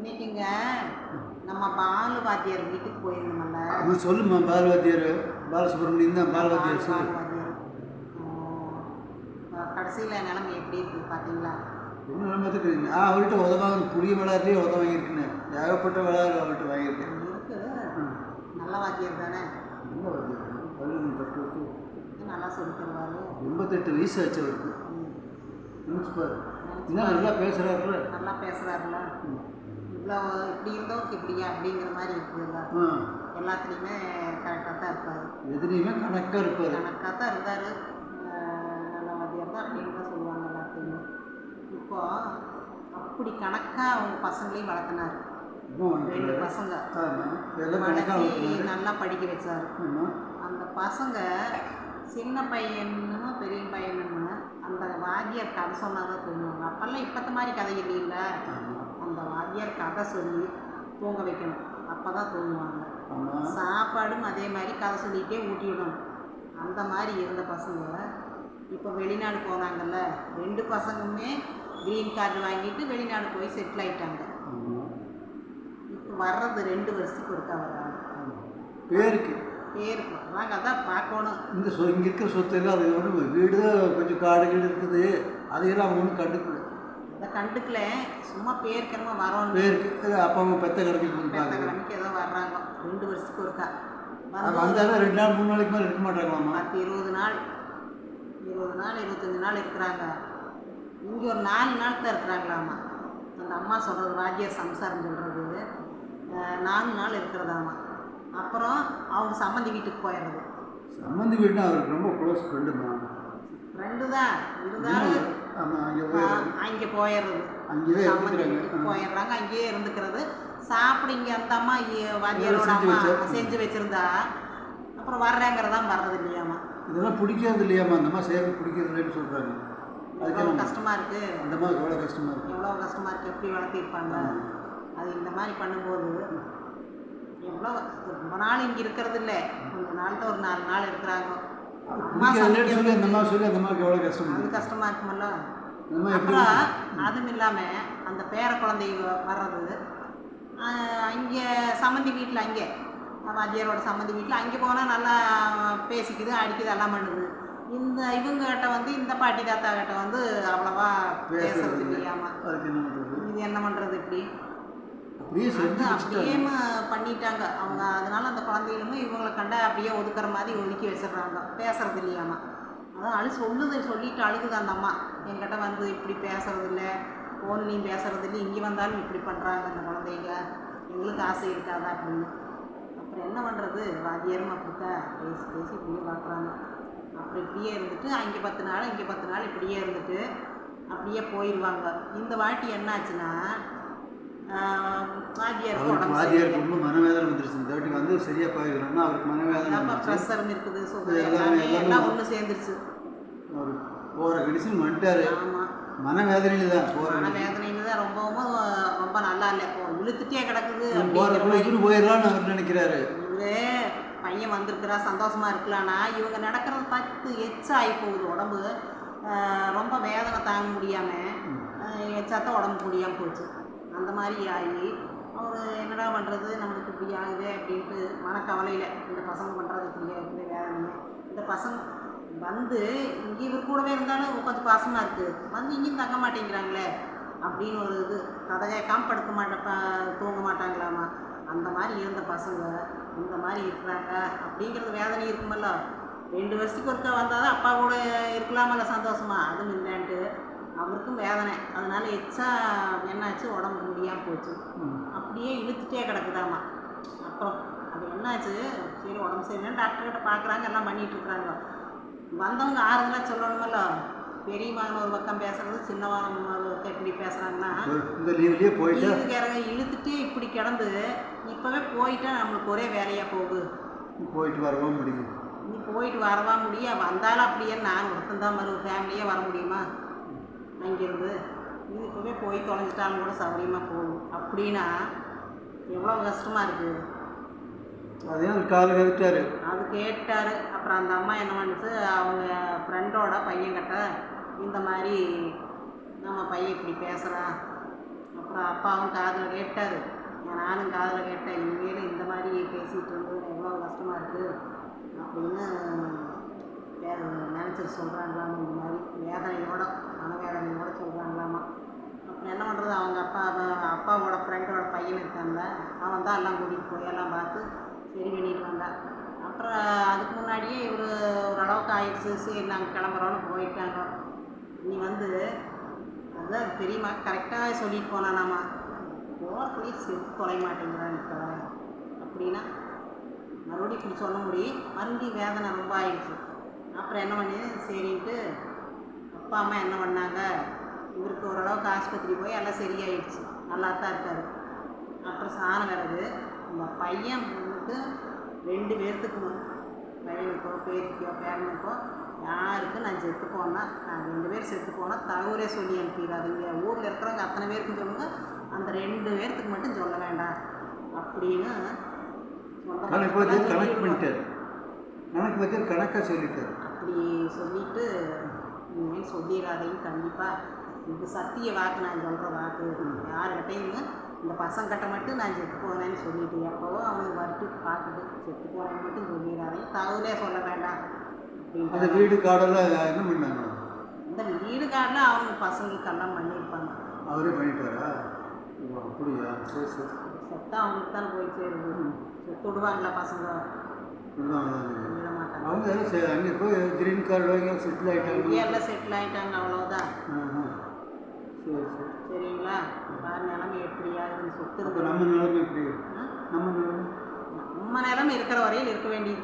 இன்னைக்குங்க நம்ம பாலு வாத்தியார் வீட்டுக்கு போயிருந்தோம்ல. அவன் சொல்லுமா பால் வாத்தியார் பாலசுப்ரமணியம் தான் பால் வாத்தியார் பால் சொல்லு. வாத்தியார் கடைசியில் நிலைமை எப்படி இருக்குது பார்த்தீங்களா? என்ன நிலமத்துக்கு நான் அவர்கிட்ட உதவாங்க புளிய விளையாடுலேயே உதவ வாங்கியிருக்கேன். ஏகப்பட்ட விளையாடு அவர்கிட்ட வாங்கியிருக்கேன். இருக்குது. நல்ல வாத்தியார் தானே? நல்ல வாத்தியார் பள்ளி பட்டு விட்டு நல்லா சொல்லி தருவார். 88 வயசு ஆச்சு அவருக்கு. நினச்சிப்பார் இன்னும் நல்லா பேசுகிறாருல. நல்லா பேசுகிறாருல. இவ்வளோ இப்படி இருந்தோம் இப்படியா அப்படிங்கிற மாதிரி இருக்குதுல்ல. எல்லாத்துலேயுமே கரெக்டாக தான் இருப்பார். எதுலேயுமே கணக்காக இருப்பார். கணக்காக தான் இருந்தார். நல்ல வாத்தியார் தான் அப்படின்னு தான் சொல்லுவாங்க எல்லாத்தையுமே. இப்போ அப்படி கணக்காக அவங்க பசங்களையும் வளர்த்தினார். 2 பசங்க வளர்த்தி நல்லா படிக்க வச்சார். அந்த பசங்க சின்ன பையனுமோ பெரிய பையனுமோ அந்த வாத்தியார் கதை சொன்னால் தான் தூங்குவாங்க. அப்போல்லாம் இப்போத்த மாதிரி கதை இல்லைல்ல. அந்த வாத்தியார் கதை சொல்லி தூங்க வைக்கணும், அப்போ தான் தூங்குவாங்க. சாப்பாடும் அதே மாதிரி கதை சொல்லிகிட்டே ஊட்டி விடணும். அந்த மாதிரி இருந்த பசங்க இப்போ வெளிநாடு போனாங்கல்ல. 2 பசங்களுமே க்ரீன் கார்டு வாங்கிட்டு வெளிநாடு போய் செட்டில் ஆகிட்டாங்க. இப்போ வர்றது 2 வருஷத்துக்கு ஒருக்கா வர்றாங்க. பேருக்கு வர்றாங்க. அதான் பார்க்கணும். இந்த இங்கே இருக்கிற சொத்து எல்லாம் அது ஒன்று வீடு கொஞ்சம் காடு கீடு இருக்குது. அதையெல்லாம் அவங்க ஒன்றும் கண்டுக்கல. அதை கண்டுக்கல. சும்மா பேருக்கிறமா வரோம். பேருக்கு அப்பா அம்மா பெத்த கிழமைக்கு ஏதோ வர்றாங்க 2 வருஷத்துக்கு ஒருக்கா. வந்தாலும் 2 நாள் 3 நாளைக்கு மேலே இருக்க மாட்டாங்களாம்மா. 10 20 நாள் 25 நாள் இருக்கிறாங்க. இங்கே ஒரு 4 நாள் தான் இருக்கிறாங்களாம்மா. அந்த அம்மா சொல்கிறது வாத்தியார் சம்சாரம் சொல்கிறது 4 நாள் இருக்கிறதாம்மா. அப்புறம் அவங்க சம்மந்தி வீட்டுக்கு போயிடுறது. சம்மந்தி வீடுனா அவருக்கு ரொம்ப க்ளோஸ் ஃப்ரெண்டுமா. ஃப்ரெண்டு தான் இருந்தாலும் அங்கே போயிடுறது. சம்மந்தி வீட்டுக்கு போயிடுறாங்க. அங்கேயே இருந்துக்கிறது. சாப்பிட இங்கே அந்த அம்மா வாத்தியாரோட அம்மா செஞ்சு வச்சுருந்தா அப்புறம் வர்றேங்கிறதான் வர்றது இல்லையாம்மா. இதெல்லாம் பிடிக்கிறது இல்லையாம்மா. அந்த மாதிரி சேவை பிடிக்கிறது இல்லைன்னு சொல்கிறாங்க. எவ்வளோ கஷ்டமாக இருக்குது. அந்த மாதிரி எவ்வளோ கஷ்டமாக இருக்குது. எவ்வளோ கஷ்டமாக இருக்குது. எப்படி வளர்த்திருப்பாங்க. அது இந்த மாதிரி பண்ணும்போது எவ்வளோ ரொம்ப நாள் இங்கே இருக்கிறது இல்லை. கொஞ்ச நாள் தான் ஒரு 4 நாள் இருக்கிறாங்க. அம்மா சொல்லி அந்த மாதிரி சொல்லி அந்த மாதிரி எவ்வளோ கஷ்டம். அது கஷ்டமாக இருக்குமல்ல. அப்புறம் அதுவும் இல்லாமல் அந்த பேர குழந்தை வர்றது அங்கே சம்மந்தி வீட்டில், அங்கே வாத்தியாரோட சம்மந்தி வீட்டில் அங்கே போனால் நல்லா பேசிக்குது, அடிக்குது, எல்லாம் பண்ணுது. இந்த இவங்ககிட்ட வந்து இந்த பாட்டி தாத்தா கிட்ட வந்து அவ்வளவா பேசுறது இல்லையாமா. இது என்ன பண்ணுறது? இப்படி அப்படியே பண்ணிட்டாங்க அவங்க. அதனால அந்த குழந்தைகளுமே இவங்களை கண்டா அப்படியே ஒதுக்குற மாதிரி ஒதுக்கி வச்சிடுறாங்க. பேசுறது இல்லையாமா. அதான் சொல்லிட்டு அழுகுது அந்த அம்மா. என்கிட்ட வந்து இப்படி பேசுறது இல்லை, ஃபோன்லேயும் பேசுறது இல்லை, இங்கே வந்தாலும் இப்படி பண்ணுறாங்க அந்த குழந்தைங்க, எங்களுக்கு ஆசை இருக்காதா அப்படின்னு. அப்புறம் என்ன பண்ணுறது? வாத்தியாரும் அப்படித்தான் பேசி இப்படியே பார்க்குறாங்க. அப்புறம் இப்படியே இருந்துட்டு அங்கே 10 நாள் இங்கே 10 நாள் இப்படியே இருந்துட்டு அப்படியே போயிடுவாங்க. இந்த வாட்டி என்னாச்சுன்னா வாத்தியாருக்கு ரொம்ப மனவேதனை வந்துருச்சு. இந்த வாட்டி வந்து சரியாக போயிடணும்னா அவருக்கு மனவேதனை, ப்ரெஷரும் இருக்குது, சுகர் எல்லாம் ஒன்று சேர்ந்துருச்சு. அவர் போகிற கடிசன் வந்துட்டார். ஆமாம், மனவேதனையில் தான் மனவேதனையில் தான். ரொம்ப நல்லா இல்லை. இழுத்துட்டே கிடக்குது. போயிடலான்னு அவர் நினைக்கிறாரு. இவரே பையன் வந்திருக்கிறா, சந்தோஷமாக இருக்கலான்னா இவங்க நடக்கிறது 10 எச்சா ஆகி போகுது. உடம்பு ரொம்ப வேதனை தாங்க முடியாமல் எச்சாத்தான் உடம்பு முடியாமல் போச்சு. அந்த மாதிரி ஆகி அவர் என்னடா பண்ணுறது, நம்மளுக்கு இப்படி ஆகுது அப்படின்ட்டு மனக்கவலையில் இந்த பசங்க பண்ணுறது இப்படியா இருக்குது வேதனையே. இந்த பசங்க வந்து இங்கே இவர் கூடவே இருந்தாலும் கொஞ்சம் பாசமாக இருக்குது, வந்து இங்கேயும் தங்க மாட்டேங்கிறாங்களே அப்படின்னு ஒரு இது. கதை கேட்காம தூங்க மாட்டாங்களாமா. அந்த மாதிரி இருந்த பசங்க இந்த மாதிரி இருக்கிறாங்க அப்படிங்கிறது வேதனை இருக்குமல்ல. 2 வருஷத்துக்கு ஒருக்கா வந்தால் தான் அப்பா கூட இருக்கலாமல்ல சந்தோஷமா. அதுவும் இல்லைன்ட்டு அவருக்கும் வேதனை. அதனால் எச்சா என்னாச்சு, உடம்பு முடியாமல் போச்சு. அப்படியே இழுத்துட்டே கிடக்குதாமா. அப்புறம் அது என்னாச்சு, சரி உடம்பு சரியில்லைன்னு டாக்டர்கிட்ட பார்க்குறாங்க, எல்லாம் பண்ணிகிட்ருக்குறாங்க. வந்தவங்க ஆறுதலாக சொல்லணுமல்ல. பெரிய மகன் ஒரு பக்கம் பேசுறது, சின்ன மகன் ஒரு பக்கம் எப்படி பேசுகிறாங்கன்னா இழுத்துட்டே இப்படி கிடந்து இப்போவே போயிட்டா நம்மளுக்கு ஒரே வேலையாக போகுது. போயிட்டு வரவா முடியும். நீ போயிட்டு வரவா முடியும். வந்தாலும் அப்படியே நான் ஒருத்தந்தான் ஃபேமிலியாக வர முடியுமா அங்கேருந்து? இது இப்போவே போய் தொலைஞ்சிட்டாலும் கூட சௌகரியமாக போகும். அப்படின்னா எவ்வளோ கஷ்டமாக இருக்குது. அதையும் கால் கேட்டார். அது கேட்டார். அப்புறம் அந்த அம்மா என்ன பண்ணுச்சு, அவங்க ஃப்ரெண்டோட பையன்கிட்ட இந்த மாதிரி நம்ம பையன் இப்படி பேசுகிறான், அப்புறம் அப்புறம் அப்பாவும் காதில் கேட்டார், நானும் காதில் கேட்டேன். இனிமேல் இந்த மாதிரி பேசிகிட்டு இருந்தது எவ்வளோ கஷ்டமாக இருக்குது அப்படின்னு நினச்சிட்டு சொல்கிறாங்களாமா. இந்த மாதிரி வேதனையோட மனவேதனையோட சொல்கிறாங்களாமா. அப்புறம் என்ன பண்ணுறது, அவங்க அப்பாவோட ஃப்ரெண்டோட பையன் இருக்கான்ல, அவன் தான் எல்லாம் கூட்டிகிட்டு போய் எல்லாம் பார்த்து சரி பண்ணிட்டு வந்தான். அப்புறம் அதுக்கு முன்னாடியே இவர் ஓரளவுக்கு ஆயிடுச்சு. சரி நாங்கள் கிளம்புறோன்னு போயிட்டாங்க. நீ வந்து அதுதான் தெரியுமா, கரெக்டாக சொல்லிட்டு போனானாமா, போகிறதுலேயே செத்து தொலை மாட்டேங்கிறான் இப்போ அப்படின்னா. மறுபடியும் இப்படி சொல்ல முடியும், மறுபடியும் வேதனை ரொம்ப ஆயிடுச்சு. அப்புறம் என்ன பண்ணி சரின்ட்டு அப்பா அம்மா என்ன பண்ணாங்க, இவருக்கு ஓரளவுக்கு ஆஸ்பத்திரி போய் எல்லாம் சரியாயிடுச்சு, நல்லா தான் இருக்காரு. அப்புறம் சாண விறகு இந்த பையன் பொண்ணுக்கு 2 பேர்த்துக்கு, பையனுக்கோ பேத்திக்கோ பேரனுக்கோ யாருக்கு நான் செத்து போனால், நான் 2 பேர் செத்து போனால் தகவலே சொல்லி அனுப்பிடாதீங்க, ஊரில் இருக்கிறவங்க அத்தனை பேருக்கும் சொல்லுங்கள், அந்த 2 பேர்த்துக்கு மட்டும் சொல்ல வேண்டாம் அப்படின்னு கணக்கு பண்ணிட்டார். கணக்கு வச்சு கணக்காக சொல்லிட்டார். அப்படி சொல்லிட்டு இனிமேல் சொல்லிடாதையும் கண்டிப்பாக, இது சத்திய வாக்கு, நான் சொல்கிற வாக்கு, யாருக்கிட்டையும் இந்த பசங்கிட்ட மட்டும் நான் செத்து போனேன்னு சொல்லிட்டு எப்போவோ அவனுக்கு வரட்டு பார்த்துட்டு செத்து போனேன்னு மட்டும் சொல்லிடாதையும், தகவலே சொல்ல வேண்டாம் அந்த அப்படின்னு. வீடு காடெல்லாம் என்ன பண்ணாங்க? இந்த வீடு காட்டில் அவங்க பசங்களுக்கெல்லாம் பண்ணியிருப்பாங்க. அவரே பண்ணிட்டாரா? அப்படியா? சரி சரி. செத்தா அவங்களுக்கு தானே போய் சேருது. செத்து விடுவாங்களா பசங்க? விட மாட்டாங்க. அவங்க எல்லாம் அங்கே போய் கிரீன் கார்டு வாங்கி செட்டில் ஆகிட்டாங்க. இங்கே எல்லாம் செட்டில் ஆகிட்டாங்க, அவ்வளோதான். சரி சரி. சரிங்களா? வேறு நிலைமை எப்படியாதுன்னு சொத்து அப்போ இருக்கு. நம்ம நிலைமை எப்படி? நம்ம நிலைமை நம்ம நிலைமை இருக்கிற வரையில் இருக்க வேண்டியது.